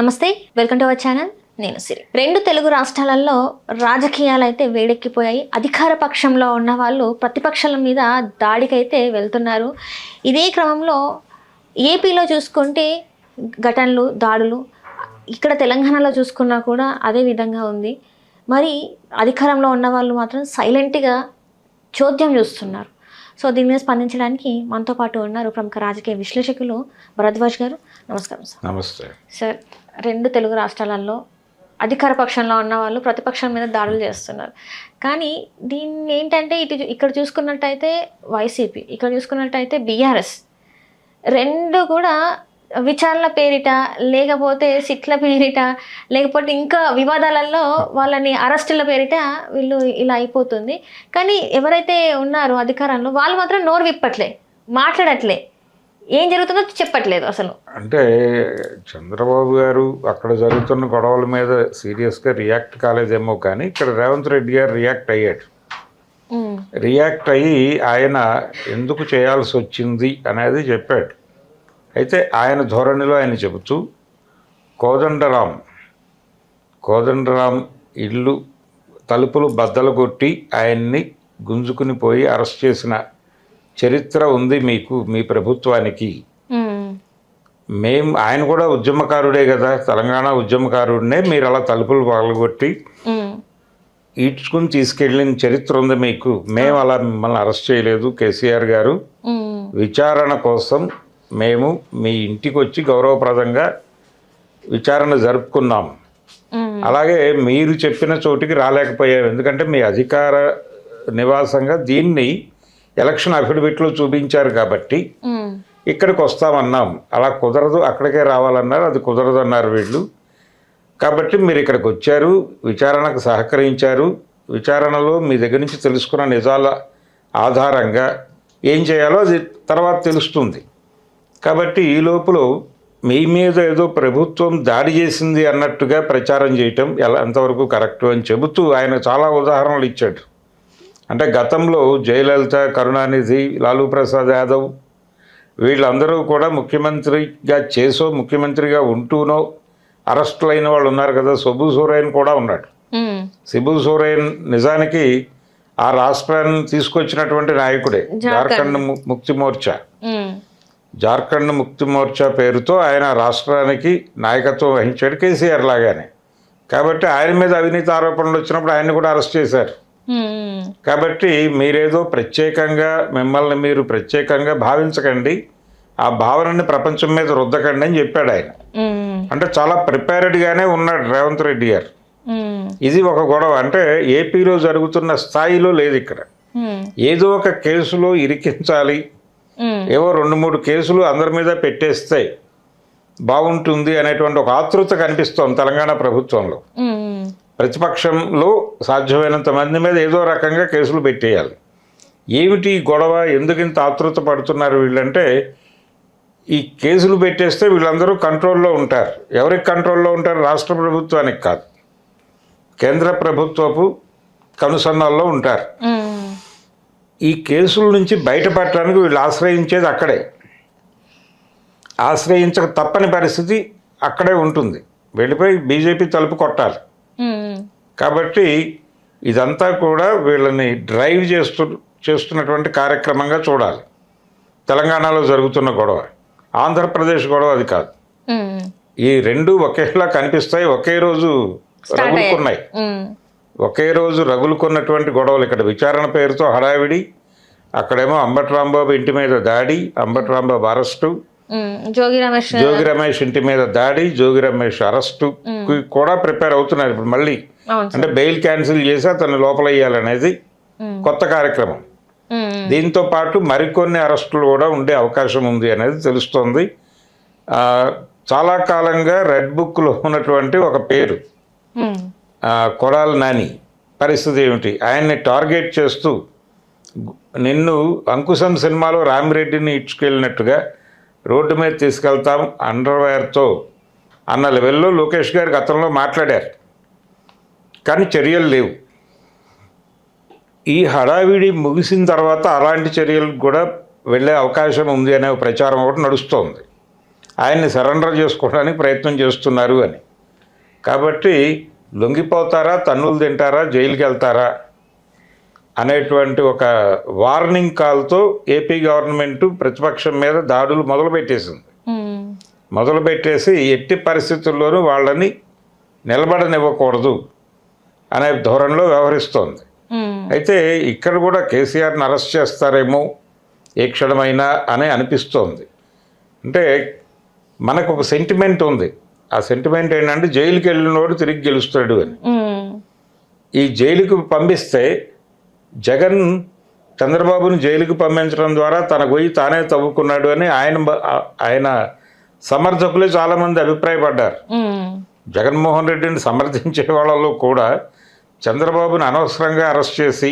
నమస్తే, welcome to our channel. నేను సిరి. రెండు తెలుగు రాష్ట్రాలలో రాజకీయాలు అయితే వేడెక్కిపోయాయి. అధికార పక్షంలో ఉన్న వాళ్ళు ప్రతిపక్షాల మీద దాడికైతే వెళ్తున్నారు. ఇదే క్రమంలో ఏపీలో చూసుకుంటే ఘటనలు, దాడులు, ఇక్కడ తెలంగాణలో చూసుకున్నా కూడా అదే విధంగా ఉంది. మరి అధికారంలో ఉన్న వాళ్ళు మాత్రం సైలెంట్గా చోద్యం చూస్తున్నారు. సో దీని మీద స్పందించడానికి మనతో పాటు ఉన్నారు ప్రముఖ రాజకీయ విశ్లేషకులు భరద్వాజ్ గారు. నమస్కారం సార్. నమస్తే సార్, రెండు తెలుగు రాష్ట్రాలలో అధికార పక్షంలో ఉన్న వాళ్ళు ప్రతిపక్షం మీద దాడులు చేస్తున్నారు. కానీ దీన్ని ఏంటంటే ఇక్కడ చూసుకున్నట్టయితే వైసీపీ, ఇక్కడ చూసుకున్నట్టయితే బీఆర్ఎస్ రెండు కూడా విచారణ పేరిట, లేకపోతే సిట్ల పేరిట, లేకపోతే ఇంకా వివాదాలలో వాళ్ళని అరెస్టుల పేరిట వీళ్ళు ఇలా అయిపోతుంది. కానీ ఎవరైతే ఉన్నారో అధికారంలో వాళ్ళు మాత్రం నోరు విప్పట్లే, మాట్లాడట్లే, ఏం జరుగుతుందో చెప్పట్లేదు అసలు. అంటే చంద్రబాబు గారు అక్కడ జరుగుతున్న గొడవల మీద సీరియస్గా రియాక్ట్ కాలేదేమో, కానీ ఇక్కడ రేవంత్ రెడ్డి గారు రియాక్ట్ అయ్యాడు. రియాక్ట్ అయ్యి ఆయన ఎందుకు చేయాల్సి వచ్చింది అనేది చెప్పాడు. అయితే ఆయన ధోరణిలో ఆయన చెబుతూ కోదండరాం ఇల్లు తలుపులు బద్దలు కొట్టి ఆయన్ని గుంజుకుని పోయి అరెస్ట్ చేసిన చరిత్ర ఉంది మీకు, మీ ప్రభుత్వానికి. ఆయన కూడా ఉద్యమకారుడే కదా, తెలంగాణ ఉద్యమకారుడినే, మీరు అలా తలుపులు పగలగొట్టి ఈడ్చుకుని తీసుకెళ్ళిన చరిత్ర ఉంది మీకు. మేము అలా మిమ్మల్ని అరెస్ట్ చేయలేదు కేసీఆర్ గారు. విచారణ కోసం మేము మీ ఇంటికి వచ్చి గౌరవప్రదంగా విచారణ జరుపుకున్నాం. అలాగే మీరు చెప్పిన చోటికి రాలేకపోయాం, ఎందుకంటే మీ అధికార నివాసంగా దీన్ని ఎలక్షన్ అఫిడవిట్లో చూపించారు కాబట్టి ఇక్కడికి వస్తామన్నాం. అలా కుదరదు, అక్కడికే రావాలన్నారు, అది కుదరదు అన్నారు వీళ్ళు. కాబట్టి మీరు ఇక్కడికి వచ్చారు, విచారణకు సహకరించారు. విచారణలో మీ దగ్గర నుంచి తెలుసుకున్న నిజాల ఆధారంగా ఏం చేయాలో అది తర్వాత తెలుస్తుంది. కాబట్టి ఈ లోపల మీ మీద ఏదో ప్రభుత్వం దాడి చేసింది అన్నట్టుగా ప్రచారం చేయటం ఎంతవరకు కరెక్టు అని చెబుతూ ఆయన చాలా ఉదాహరణలు ఇచ్చాడు. అంటే గతంలో జయలలిత, కరుణానిధి, లాలూ ప్రసాద్ యాదవ్ వీళ్ళందరూ కూడా ముఖ్యమంత్రిగా ఉంటూనో అరెస్టులైన వాళ్ళు ఉన్నారు కదా. సిబు సోరెన్ కూడా ఉన్నాడు. సిబు సోరెన్ నిజానికి ఆ రాష్ట్రాన్ని తీసుకొచ్చినటువంటి నాయకుడే. జార్ఖండ్ ముక్తి మోర్చా పేరుతో ఆయన రాష్ట్రానికి నాయకత్వం వహించాడు, కేసీఆర్ లాగానే. కాబట్టి ఆయన మీద అవినీతి ఆరోపణలు వచ్చినప్పుడు ఆయన్ని కూడా అరెస్ట్ చేశారు. కాబట్టి మీరేదో మిమ్మల్ని మీరు ప్రత్యేకంగా భావించకండి, ఆ భావనని ప్రపంచం మీద రుద్దకండి అని చెప్పాడు ఆయన. అంటే చాలా ప్రిపేర్డ్గానే ఉన్నాడు రేవంత్ రెడ్డి గారు. ఇది ఒక గొడవ, అంటే ఏపీలో జరుగుతున్న స్థాయిలో లేదు. ఇక్కడ ఏదో ఒక కేసులో ఇరికించాలి, ఏవో 2-3 కేసులు అందరి మీద పెట్టేస్తే బాగుంటుంది అనేటువంటి ఒక ఆతృత కనిపిస్తోంది తెలంగాణ ప్రభుత్వంలో. ప్రతిపక్షంలో సాధ్యమైనంత మంది మీద ఏదో రకంగా కేసులు పెట్టేయాలి. ఏమిటి గొడవ, ఎందుకు ఇంత ఆతృత పడుతున్నారు వీళ్ళంటే, ఈ కేసులు పెట్టేస్తే వీళ్ళందరూ కంట్రోల్లో ఉంటారు. ఎవరికి కంట్రోల్లో ఉంటారు? రాష్ట్ర ప్రభుత్వానికి కాదు, కేంద్ర ప్రభుత్వపు కనుసన్నల్లో ఉంటారు. ఈ కేసుల నుంచి బయటపడటానికి వీళ్ళు ఆశ్రయించేది అక్కడే, ఆశ్రయించక తప్పని పరిస్థితి అక్కడే ఉంటుంది. వెళ్ళిపోయి బీజేపీ తలుపు కొట్టాలి. కాబట్టి ఇదంతా కూడా వీళ్ళని డ్రైవ్ చేస్తున్నటువంటి కార్యక్రమంగా చూడాలి. తెలంగాణలో జరుగుతున్న గొడవ, ఆంధ్రప్రదేశ్ గొడవ అది కాదు. ఈ రెండు ఒకేలా కనిపిస్తాయి, ఒకే రోజు రగులుకున్నటువంటి గొడవలు. ఇక్కడ విచారణ పేరుతో హడావిడి, అక్కడేమో అంబటి రాంబాబు ఇంటి మీద దాడి, అంబటి రాంబాబు అరెస్టు, జోగి రమేష్ ఇంటి మీద దాడి, జోగి రమేష్ అరెస్టు కూడా ప్రిపేర్ అవుతున్నారు ఇప్పుడు మళ్ళీ. అంటే బెయిల్ క్యాన్సిల్ చేసి అతన్ని లోపలయ్యాలనేది కొత్త కార్యక్రమం. దీంతో పాటు మరికొన్ని అరెస్టులు కూడా ఉండే అవకాశం ఉంది అనేది తెలుస్తోంది. చాలా కాలంగా రెడ్ బుక్లో ఉన్నటువంటి ఒక పేరు కొడాలి నాని పరిస్థితి ఏమిటి? ఆయన్ని టార్గెట్ చేస్తూ నిన్ను అంకుశం సినిమాలో రామిరెడ్డిని ఇచ్చుకెళ్ళినట్టుగా రోడ్డు మీద తీసుకెళ్తాం అండర్వేర్తో అన్న లెవెల్లో లోకేష్ గారు గతంలో మాట్లాడారు, కానీ చర్యలు లేవు. ఈ హడావిడి ముగిసిన తర్వాత అలాంటి చర్యలకు కూడా వెళ్ళే అవకాశం ఉంది అనే ప్రచారం ఒకటి నడుస్తోంది. ఆయన్ని సరెండర్ చేసుకోవడానికి ప్రయత్నం చేస్తున్నారు అని. కాబట్టి లొంగిపోతారా, తన్నులు తింటారా, జైలుకి వెళ్తారా అనేటువంటి ఒక వార్నింగ్ కాల్తో ఏపీ గవర్నమెంట్ ప్రతిపక్షం మీద దాడులు మొదలుపెట్టేసింది. మొదలుపెట్టేసి ఎట్టి పరిస్థితుల్లోనూ వాళ్ళని నిలబడనివ్వకూడదు అనే ధోరణిలో వ్యవహరిస్తోంది. అయితే ఇక్కడ కూడా కేసీఆర్ని అరెస్ట్ చేస్తారేమో ఏ క్షణమైనా అని అనిపిస్తోంది. అంటే మనకు ఒక సెంటిమెంట్ ఉంది. ఆ సెంటిమెంట్ ఏంటంటే జైలుకి వెళ్ళినోడు తిరిగి గెలుస్తాడు అని. ఈ జైలుకు పంపిస్తే జగన్ చంద్రబాబుని జైలుకు పంపించడం ద్వారా తన గొయ్యి తానే తవ్వుకున్నాడు అని ఆయన సమర్థకులే చాలామంది అభిప్రాయపడ్డారు. జగన్మోహన్ రెడ్డిని సమర్థించే వాళ్ళలో కూడా చంద్రబాబుని అనవసరంగా అరెస్ట్ చేసి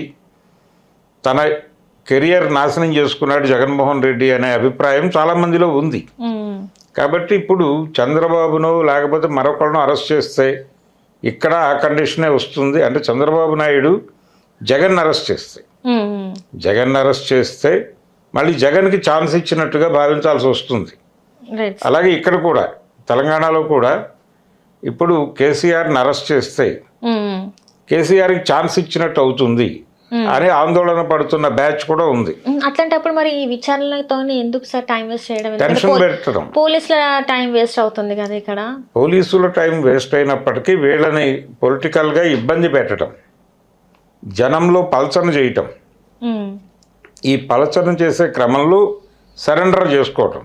తన కెరియర్ నాశనం చేసుకున్నాడు జగన్మోహన్ రెడ్డి అనే అభిప్రాయం చాలామందిలో ఉంది. కాబట్టి ఇప్పుడు చంద్రబాబును లేకపోతే మరొకరిను అరెస్ట్ చేస్తే ఇక్కడ ఆ కండిషనే వస్తుంది. అంటే చంద్రబాబు నాయుడు జగన్ అరెస్ట్ చేస్తే మళ్ళీ జగన్కి ఛాన్స్ ఇచ్చినట్టుగా భావించాల్సి వస్తుంది. అలాగే ఇక్కడ కూడా తెలంగాణలో కూడా ఇప్పుడు కేసీఆర్ని అరెస్ట్ చేస్తే కేసీఆర్కి ఛాన్స్ ఇచ్చినట్టు అవుతుంది అని ఆందోళన పడుతున్న బ్యాచ్ కూడా ఉంది. అట్లాంటప్పుడు మరి ఈ విచారణతో ఎందుకు సార్ టైం వేస్ట్ చేయడం? టెన్షన్ పెట్టడం, పోలీసుల టైం వేస్ట్ అవుతుంది కదా. ఇక్కడ పోలీసుల టైం వేస్ట్ అయినప్పటికీ వీళ్ళని పొలిటికల్గా ఇబ్బంది పెట్టడం, జనంలో పలచన చేయటం, ఈ పలచన చేసే క్రమంలో సరెండర్ చేసుకోవటం.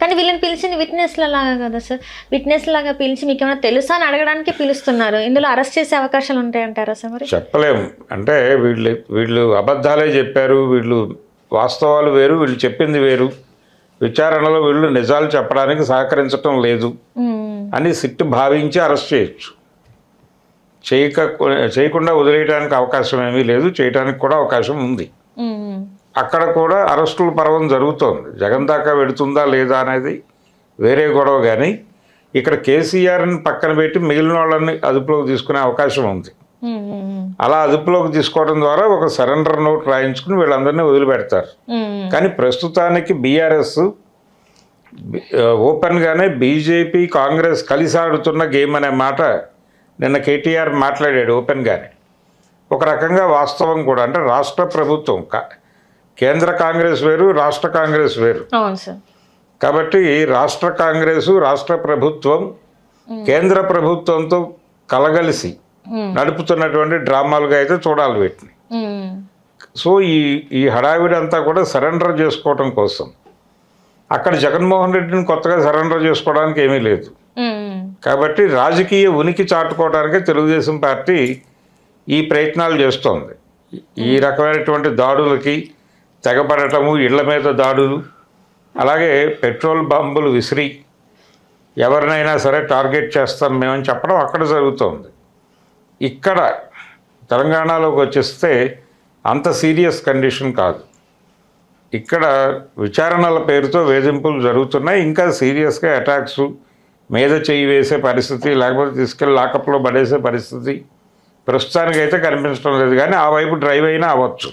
కానీ వీళ్ళని పిలిచింది విట్నెస్ లాగా కదా సార్. విట్నెస్ లాగా పిలిచి మీకు ఏమైనా తెలుసా అని అడగడానికి పిలుస్తున్నారు. ఇందులో అరెస్ట్ చేసే అవకాశాలు ఉంటాయంటారా సార్? మరి చెప్పలేము. అంటే వీళ్ళు అబద్ధాలే చెప్పారు, వీళ్ళు వాస్తవాలు వేరు, వీళ్ళు చెప్పింది వేరు, విచారణలో వీళ్ళు నిజాలు చెప్పడానికి సహకరించటం లేదు అని సిట్టు భావించి అరెస్ట్ చేయొచ్చు. చేయకుండా వదిలేయడానికి అవకాశం ఏమీ లేదు, చేయడానికి కూడా అవకాశం ఉంది. అక్కడ కూడా అరెస్టుల పర్వం జరుగుతోంది. జగన్ దాకా వెడుతుందా లేదా అనేది వేరే గొడవ. కానీ ఇక్కడ కేసీఆర్ని పక్కన పెట్టి మిగిలిన వాళ్ళని అదుపులోకి తీసుకునే అవకాశం ఉంది. అలా అదుపులోకి తీసుకోవడం ద్వారా ఒక సరెండర్ నోట్ రాయించుకుని వీళ్ళందరినీ వదిలిపెడతారు. కానీ ప్రస్తుతానికి బీఆర్ఎస్ ఓపెన్గానే బీజేపీ కాంగ్రెస్ కలిసి ఆడుతున్న గేమ్ అనే మాట నిన్న కేటీఆర్ మాట్లాడాడు ఓపెన్గానే. ఒక రకంగా వాస్తవం కూడా. అంటే రాష్ట్ర ప్రభుత్వం, కేంద్ర కాంగ్రెస్ వేరు, రాష్ట్ర కాంగ్రెస్ వేరు. కాబట్టి రాష్ట్ర కాంగ్రెసు, రాష్ట్ర ప్రభుత్వం కేంద్ర ప్రభుత్వంతో కలగలిసి నడుపుతున్నటువంటి డ్రామాలుగా అయితే చూడాలి వీటిని. సో ఈ హడావిడి అంతా కూడా సరెండర్ చేసుకోవటం కోసం. అక్కడ జగన్మోహన్ రెడ్డిని కొత్తగా సరెండర్ చేసుకోవడానికి ఏమీ లేదు. కాబట్టి రాజకీయ ఉనికి చాటుకోవడానికే తెలుగుదేశం పార్టీ ఈ ప్రయత్నాలు చేస్తోంది. ఈ రకమైనటువంటి దాడులకి తెగపడటము, ఇళ్ల మీద దాడులు, అలాగే పెట్రోల్ బాంబులు విసిరి ఎవరినైనా సరే టార్గెట్ చేస్తాం మేమని చెప్పడం అక్కడ జరుగుతోంది. ఇక్కడ తెలంగాణలోకి వచ్చేస్తే అంత సీరియస్ కండిషన్ కాదు. ఇక్కడ విచారణల పేరుతో వేధింపులు జరుగుతున్నాయి. ఇంకా సీరియస్గా అటాక్స్, మీద చేయి వేసే పరిస్థితి, లేకపోతే తీసుకెళ్ళి లాకప్లో పడేసే పరిస్థితి ప్రస్తుతానికైతే కనిపించడం లేదు. కానీ ఆ వైపు డ్రైవ్ అయినా అవ్వచ్చు.